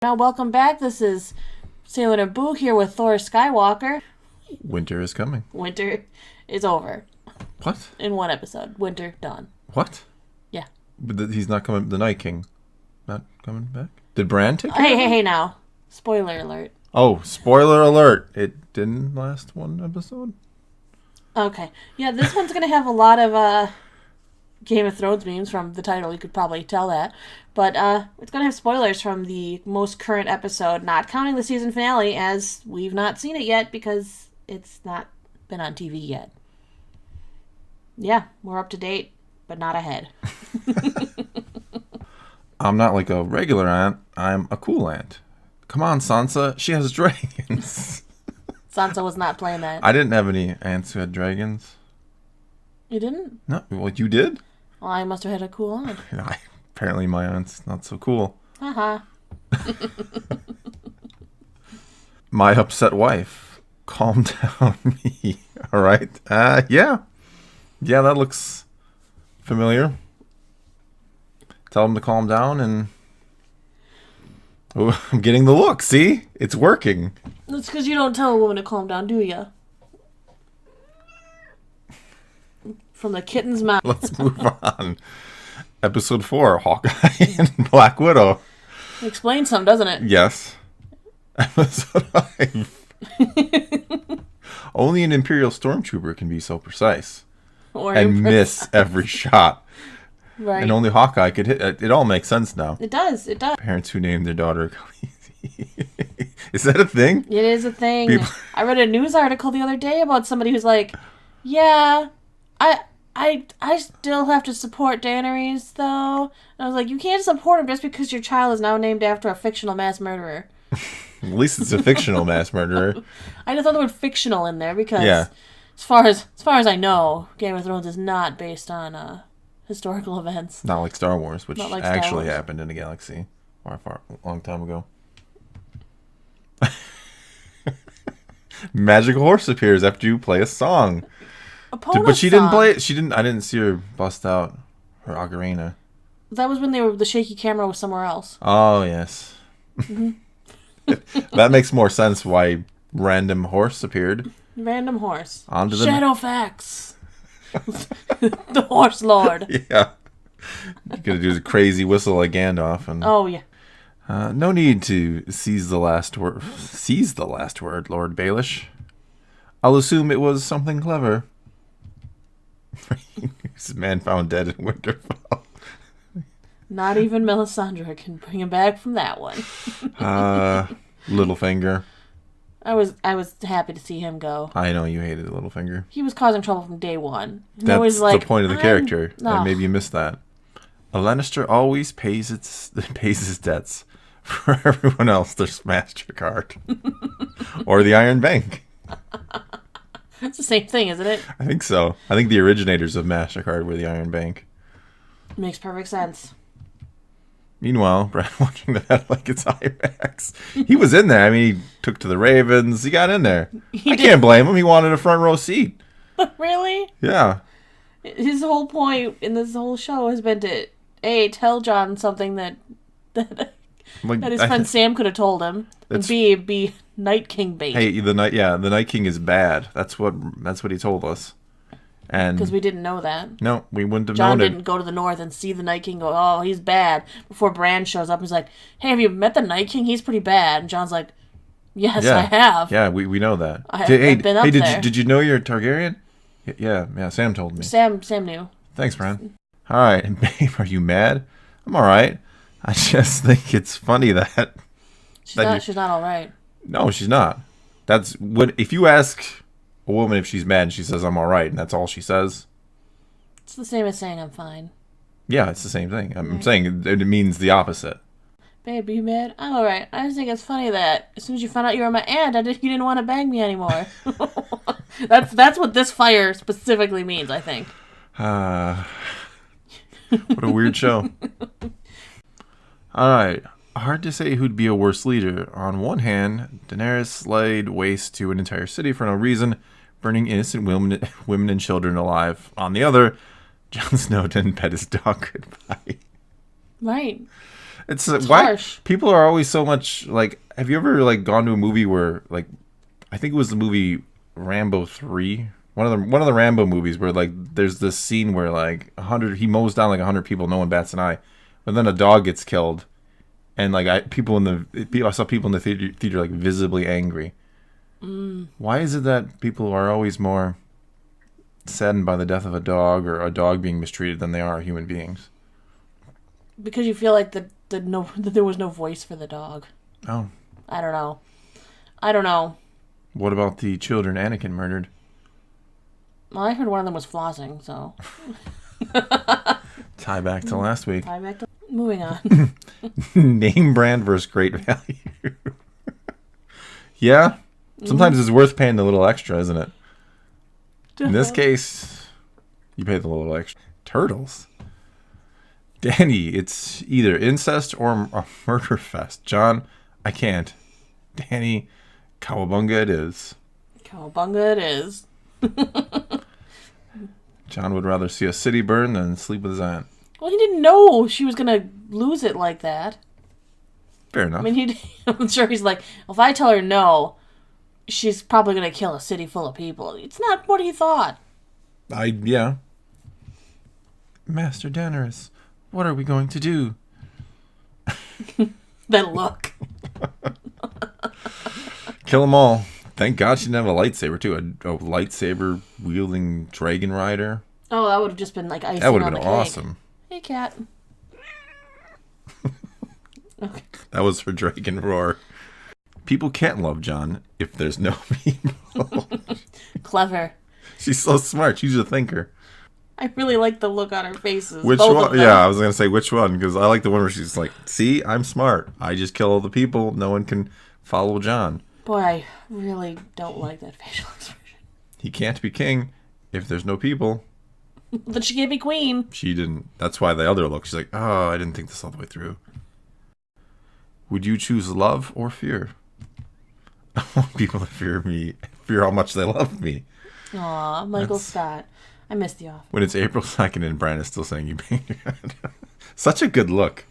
Now, welcome back. This is Sailor Naboo here with Thor Skywalker. Winter is coming. Winter is over. What? In one episode. Winter done. What? Yeah. But he's not coming. The Night King, not coming back. Did Bran take care of him? Hey! Now, spoiler alert. Oh, spoiler alert! It didn't last one episode. Okay. Yeah, this one's gonna have a lot of Game of Thrones memes from the title. You could probably tell that. But it's going to have spoilers from the most current episode, not counting the season finale, as we've not seen it yet because it's not been on TV yet. Yeah, we're up to date, but not ahead. I'm not like a regular aunt. I'm a cool aunt. Come on, Sansa. She has dragons. Sansa was not playing that. I didn't have any aunts who had dragons. You didn't? No. Well, you did? Well, I must have had a cool aunt. Apparently my aunt's not so cool. Uh-huh. My upset wife. Calm down, me. All right. Yeah. Yeah, that looks familiar. Tell him to calm down and... Oh, I'm getting the look. See? It's working. That's because you don't tell a woman to calm down, do you? From the kitten's mouth. Let's move on. Episode 4, Hawkeye and Black Widow. It explains some, doesn't it? Yes. Episode 5. Only an Imperial Stormtrooper can be so precise. And miss every shot. Right. And only Hawkeye could hit. It all makes sense now. It does. Parents who named their daughter Khaleesi. Is that a thing? It is a thing. I read a news article the other day about somebody who's like, yeah, I still have to support Daenerys, though. And I was like, you can't support him just because your child is now named after a fictional mass murderer. At least it's a fictional mass murderer. I just throw the word fictional in there because, as far as I know, Game of Thrones is not based on historical events. Not like Star Wars, which like actually happened in a galaxy a long time ago. Magical horse appears after you play a song. But she didn't play it. I didn't see her bust out her ocarina. That was when the shaky camera was somewhere else. Oh, yes. Mm-hmm. That makes more sense why random horse appeared. Random horse. Onto the Shadowfax. The horse lord. Yeah. You gotta do the crazy whistle like Gandalf. And, oh, yeah. No need to seize the last word. Seize the last word, Lord Baelish. I'll assume it was something clever. This man found dead in Winterfell. Not even Melisandre can bring him back from that one. Littlefinger. I was happy to see him go. I know you hated Littlefinger. He was causing trouble from day one. That's the point of the character. And maybe you missed that. A Lannister always pays his debts. For everyone else, there's MasterCard. Or the Iron Bank. It's the same thing, isn't it? I think so. I think the originators of MasterCard were the Iron Bank. Makes perfect sense. Meanwhile, Brad watching that like it's IMAX. He was in there. I mean, he took to the Ravens. He got in there. I can't blame him. He wanted a front row seat. Really? Yeah. His whole point in this whole show has been to, A, tell Jon something that his friend Sam could have told him, and B, be Night King bait. Hey, the Night King is bad. That's what he told us. And because we didn't know that. No, we wouldn't have known it. Jon didn't go to the north and see the Night King go, oh, he's bad. Before Bran shows up, he's like, hey, have you met the Night King? He's pretty bad. And Jon's like, yes, I have. Yeah, we know that. I've been up there. Did you know you're a Targaryen? Yeah, Sam told me. Sam knew. Thanks, Bran. All right, and babe, are you mad? I'm all right. I just think it's funny that... She's not all right. No, she's not. That's what if you ask a woman if she's mad and she says I'm all right and that's all she says. It's the same as saying I'm fine. Yeah, it's the same thing. I'm saying it means the opposite. Babe, are you mad? I'm all right. I just think it's funny that as soon as you found out you were my aunt, you didn't want to bang me anymore. That's what this fire specifically means, I think. What a weird show. All right. Hard to say who'd be a worse leader. On one hand, Daenerys laid waste to an entire city for no reason, burning innocent women and children alive. On the other, Jon Snow didn't pet his dog goodbye. Right. It's why harsh. people are always so much like. Have you ever like gone to a movie where like, I think it was the movie Rambo 3, one of the Rambo movies where like there's this scene where like 100 he mows down like 100 people, no one bats an eye, but then a dog gets killed, and like I saw people in the theater like visibly angry. Why is it that people are always more saddened by the death of a dog or a dog being mistreated than they are human beings? Because you feel like that there was no voice for the dog. Oh. I don't know. What about the children Anakin murdered? Well, I heard one of them was flossing, so. Tie back to last week. Moving on. Name brand versus great value. Yeah. Sometimes it's worth paying the little extra, isn't it? In this case, you pay the little extra. Turtles. Danny, it's either incest or a murder fest. John, I can't. Danny, cowabunga it is. Cowabunga it is. John would rather see a city burn than sleep with his aunt. Well, he didn't know she was going to lose it like that. Fair enough. I mean, I'm sure he's like, well, if I tell her no, she's probably going to kill a city full of people. It's not what he thought. Yeah. Master Daenerys, what are we going to do? That look. Kill them all. Thank God she didn't have a lightsaber, too. A lightsaber wielding dragon rider. Oh, that would have just been like icing That would on have the been cake. awesome. Hey, cat. Okay. That was her dragon roar. People can't love John if there's no people. Clever. She's so smart. She's a thinker. I really like the look on her faces. Which both one? of them. Yeah, I was going to say which one, because I like the one where she's like, see, I'm smart. I just kill all the people. No one can follow John. Boy, I really don't like that facial expression. He can't be king if there's no people. But she can't be queen. She didn't. That's why the other look. She's like, oh, I didn't think this all the way through. Would you choose love or fear? I want people to fear me. Fear how much they love me. Aw, Michael Scott. I missed the office. When it's April 2nd and Brian is still saying you banged your head. Such a good look.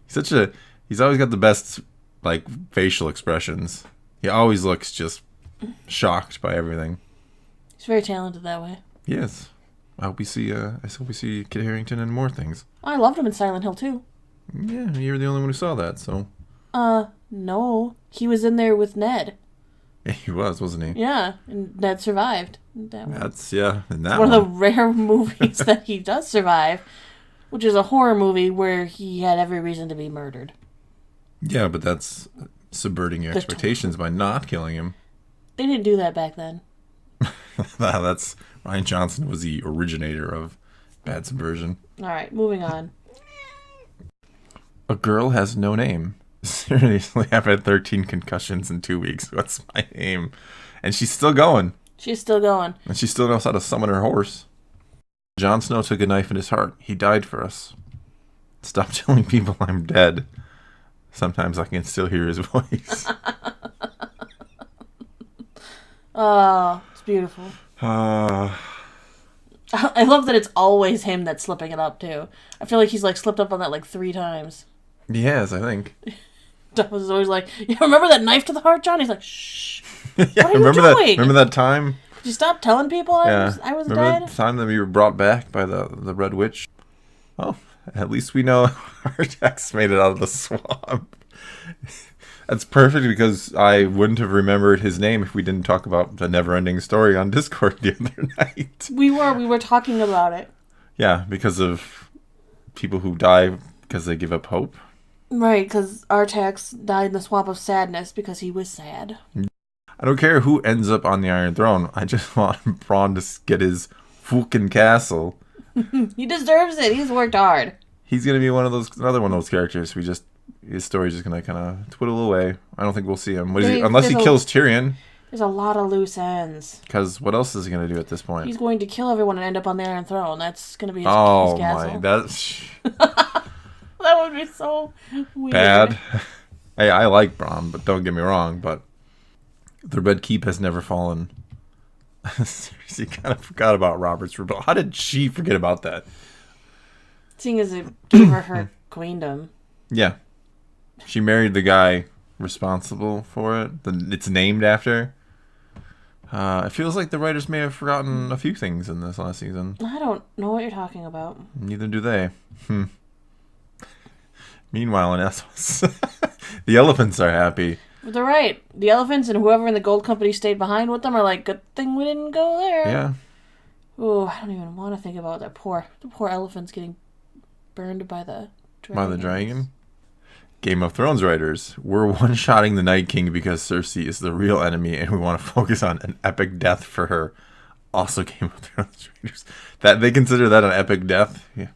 He's always got the best like facial expressions. He always looks just shocked by everything. He's very talented that way. He is. I hope we see Kit Harington in more things. I loved him in Silent Hill too. Yeah, you're the only one who saw that, so. No. He was in there with Ned. Yeah, he wasn't he? Yeah, and Ned survived. That one. That's, yeah, in that one one. of the rare movies that he does survive, which is a horror movie where he had every reason to be murdered. Yeah, but that's subverting your expectations by not killing him. They didn't do that back then. That's Ryan Johnson was the originator of bad subversion. All right, moving on. A girl has no name. Seriously, I've had 13 concussions in 2 weeks. What's my name? And she's still going. She's still going. And she still knows how to summon her horse. Jon Snow took a knife in his heart. He died for us. Stop telling people I'm dead. Sometimes I can still hear his voice. Oh, it's beautiful. I love that it's always him that's slipping it up, too. I feel like he's, like, slipped up on that, like, 3 times. He has, I think. Douglas is always like, you remember that knife to the heart, John? He's like, shh. Yeah, what are you doing? Remember that time? Could you stop telling people I was remember dead? the time that we were brought back by the Red Witch? Oh, at least we know Artax made it out of the swamp. That's perfect because I wouldn't have remembered his name if we didn't talk about the never-ending story on Discord the other night. We were talking about it. Yeah, because of people who die because they give up hope. Right, because Artax died in the swamp of sadness because he was sad. I don't care who ends up on the Iron Throne. I just want Bronn to get his fucking castle. He deserves it. He's worked hard. He's gonna be another one of those characters. His story's just gonna kind of twiddle away. I don't think we'll see him. Unless he kills Tyrion. There's a lot of loose ends. Because what else is he gonna do at this point? He's going to kill everyone and end up on the Iron Throne. That's gonna be his castle. My, that's that would be so weird. Bad. Hey, I like Bronn, but don't get me wrong. But the Red Keep has never fallen. Seriously, kind of forgot about Robert's rebellion. How did she forget about that? Seeing as it gave her queendom. Yeah. She married the guy responsible for it. It's named after. It feels like the writers may have forgotten a few things in this last season. I don't know what you're talking about. Neither do they. Meanwhile, in Essos, the elephants are happy. They're right. The elephants and whoever in the gold company stayed behind with them are like, good thing we didn't go there. Yeah. Oh, I don't even want to think about the poor elephants getting burned by the dragon. By the dragon? Game of Thrones writers, we're one-shotting the Night King because Cersei is the real enemy and we want to focus on an epic death for her. Also Game of Thrones writers. That they consider that an epic death? Yeah.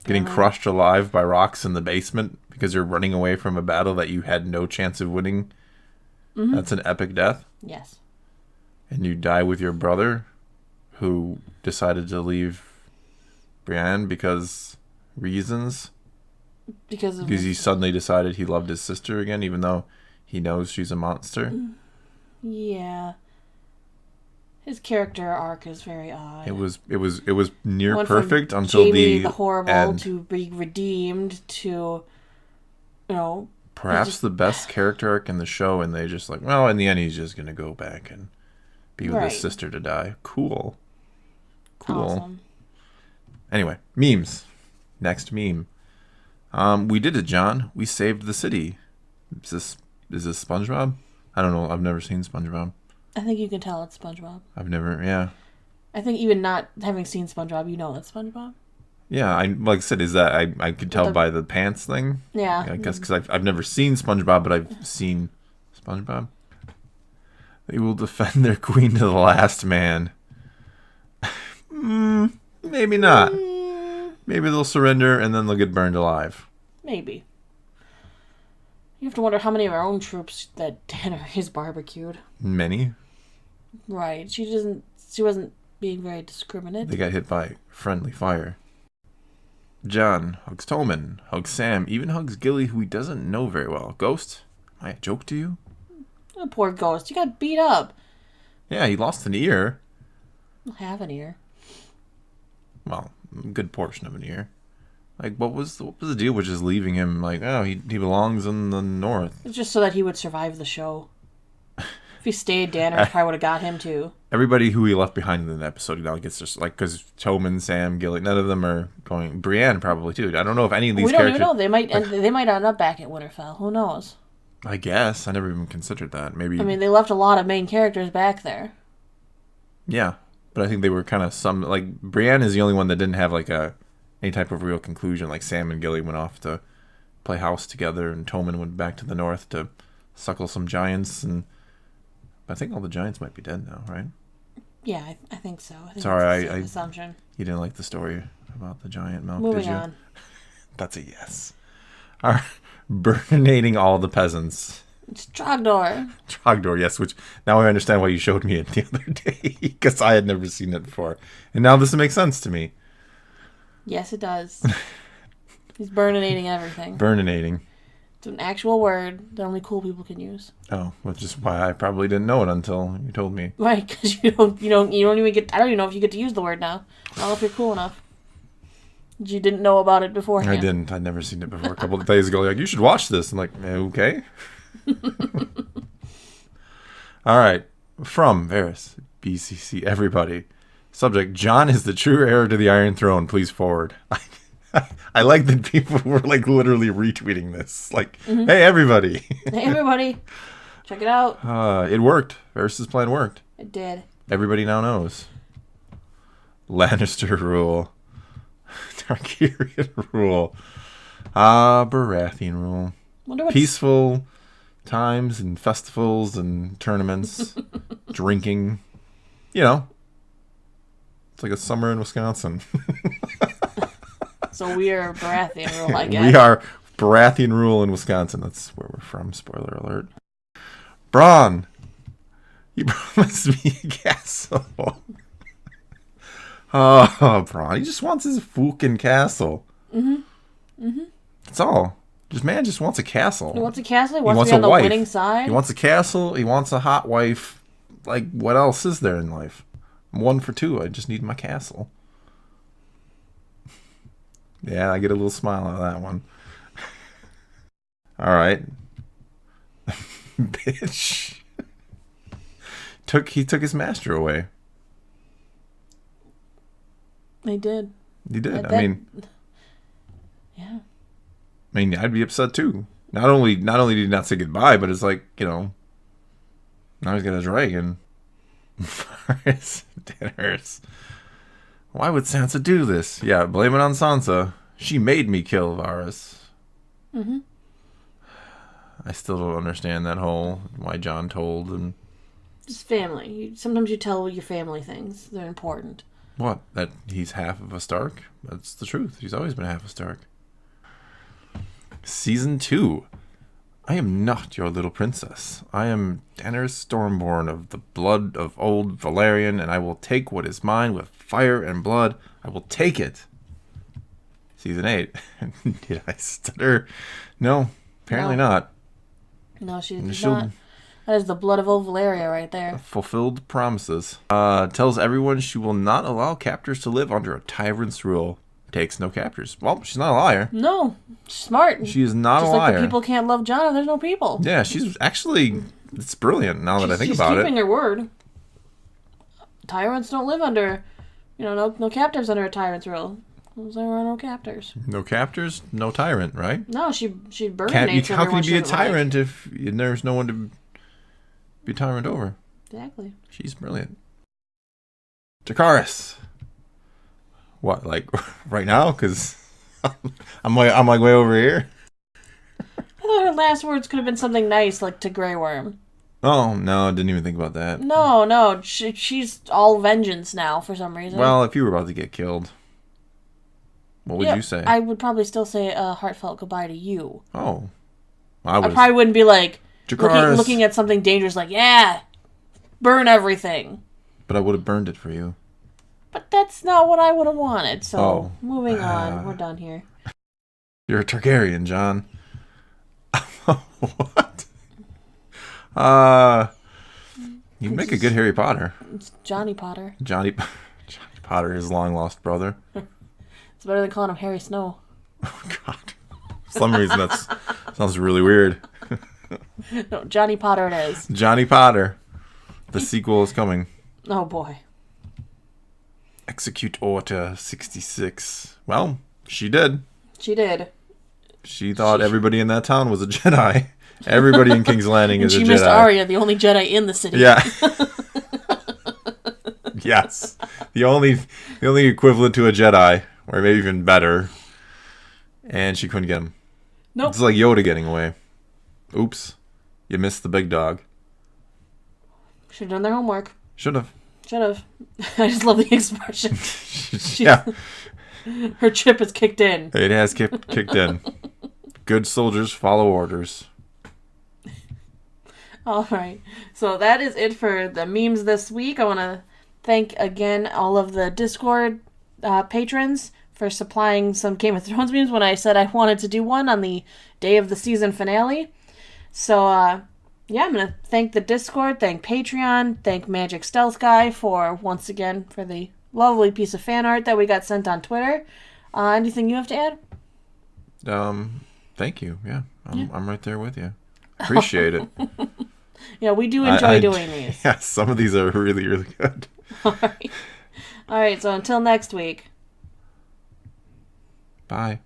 Getting crushed alive by rocks in the basement because you're running away from a battle that you had no chance of winning. Mm-hmm. That's an epic death? Yes. And you die with your brother who decided to leave Brienne because reasons? Because he suddenly decided he loved his sister again, even though he knows she's a monster. Yeah, his character arc is very odd. It was near perfect until Jaime the horrible end. To be redeemed to, perhaps the best character arc in the show, and they just like, well, in the end, he's just gonna go back and be with his sister to die. Cool. Awesome. Anyway, memes. Next meme. We did it, John. We saved the city. Is this SpongeBob? I don't know. I've never seen SpongeBob. I think you can tell it's SpongeBob. I've never, yeah. I think even not having seen SpongeBob, you know it's SpongeBob. Yeah, like I said, is that I could tell by the pants thing. Yeah. I guess because I've never seen SpongeBob, but I've seen SpongeBob. They will defend their queen to the last man. Maybe not. Maybe they'll surrender and then they'll get burned alive. Maybe. You have to wonder how many of our own troops that Daenerys barbecued. Many. Right. She wasn't being very discriminate. They got hit by friendly fire. Jon hugs Tommen, hugs Sam, even hugs Gilly, who he doesn't know very well. Ghost, am I a joke to you? Oh, poor Ghost. You got beat up. Yeah, he lost an ear. He'll have an ear. Well, a good portion of an ear. Like, what was the deal with just leaving him? Like, oh, he belongs in the north. It's just so that he would survive the show. If he stayed, Daenerys probably would have got him too. Everybody who he left behind in the episode now gets just like, because Tommen, Sam, Gilly, none of them are going. Brienne probably too. I don't know if any of these characters. We don't even know. They might end up back at Winterfell. Who knows? I guess I never even considered that. Maybe. I mean, they left a lot of main characters back there. Yeah, but I think they were kind of like Brienne is the only one that didn't have like any type of real conclusion. Like Sam and Gilly went off to play house together, and Tommen went back to the north to suckle some giants. And I think all the giants might be dead now, right? Yeah, I think so. Sorry, I assumption. You didn't like the story about the giant milk, Moving did you? on. That's a yes. Burninating all the peasants. It's Trogdor. Trogdor, yes, which now I understand why you showed me it the other day, because I had never seen it before. And now this makes sense to me. Yes, it does. He's burninating everything. Burninating. It's an actual word that only cool people can use. Oh, which is why I probably didn't know it until you told me. Right, because you don't even get. I don't even know if you get to use the word now. I don't know if you're cool enough. You didn't know about it beforehand. I didn't. I'd never seen it before. A couple of days ago, like, you should watch this. I'm like, okay. All right. From Varys, BCC, everybody. Subject, Jon is the true heir to the Iron Throne. Please forward. I like that people were like literally retweeting this. Like, hey, everybody. Hey, everybody. Check it out. It worked. Varys' plan worked. It did. Everybody now knows. Lannister rule. Targaryen rule. Baratheon rule. Peaceful times and festivals and tournaments. Drinking. You know. It's like a summer in Wisconsin. So we are Baratheon rule, I guess. We are Baratheon rule in Wisconsin. That's where we're from. Spoiler alert. Bronn. You promised me a castle. Oh, Bronn. He just wants his fucking castle. That's all. This man just wants a castle. He wants a castle? He wants to be on the winning side? He wants a castle. He wants a hot wife. Like, what else is there in life? I'm 1 for 2. I just need my castle. Yeah, I get a little smile out of that one. All right. Bitch. He took his master away. They did. He did. Yeah. I mean, I'd be upset too. Not only did he not say goodbye, but it's like, now he's got a dragon. Daenerys. Why would Sansa do this? Yeah, blame it on Sansa. She made me kill Varys. Mm-hmm. I still don't understand that whole why Jon told and Just family. Sometimes you tell your family things. They're important. what? That he's half of a Stark? That's the truth. He's always been half a Stark. Season 2. I am not your little princess. I am Daenerys Stormborn of the blood of old Valerian, and I will take what is mine with fire and blood. I will take it. Season 8. Did I stutter? No, apparently not. No, she did not. That is the blood of old Valeria right there. Fulfilled promises. Tells everyone she will not allow captors to live under a tyrant's rule. Takes no captors. Well, she's not a liar. No, she's smart. She is not a liar. Just like the people can't love Jon if there's no people. Yeah, she's actually... It's brilliant now that I think about it. She's keeping her word. Tyrants don't live under... no captives under a tyrant's rule. There are no captors. No captors, no tyrant, right? No, she burns How can you be a tyrant if there's no one to be tyrant over? Exactly. She's brilliant. Dracarys. What, like right now? Because I'm like way over here. I thought her last words could have been something nice, like to Grey Worm. Oh no, I didn't even think about that. No, she's all vengeance now for some reason. Well, if you were about to get killed, what would you say? I would probably still say a heartfelt goodbye to you. Oh, I probably wouldn't be like looking at something dangerous, like burn everything. But I would have burned it for you. But that's not what I would have wanted. So moving on, we're done here. You're a Targaryen, Jon. What? You make a good Harry Potter. It's Johnny Potter. Johnny Potter, his long lost brother. It's better than calling him Harry Snow. Oh God! For some reason that sounds really weird. No, Johnny Potter it is. Johnny Potter. The sequel is coming. Oh boy. Execute Order 66. Well, she did. She did. She thought everybody in that town was a Jedi. Everybody in King's Landing is a Jedi. She missed Arya, the only Jedi in the city. Yeah. Yes. The only equivalent to a Jedi, or maybe even better. And she couldn't get him. Nope. It's like Yoda getting away. Oops. You missed the big dog. Should have done their homework. Should have. I just love the expression. Yeah. Her chip is kicked in. It has kicked in. Good soldiers follow orders. All right. So that is it for the memes this week. I want to thank again all of the Discord patrons for supplying some Game of Thrones memes when I said I wanted to do one on the day of the season finale. So, I'm going to thank the Discord, thank Patreon, thank Magic Stealth Guy once again for the lovely piece of fan art that we got sent on Twitter. Anything you have to add? Thank you. Yeah. I'm right there with you. Appreciate it. Yeah, we do enjoy doing these. Yeah, some of these are really, really good. All right, so until next week. Bye.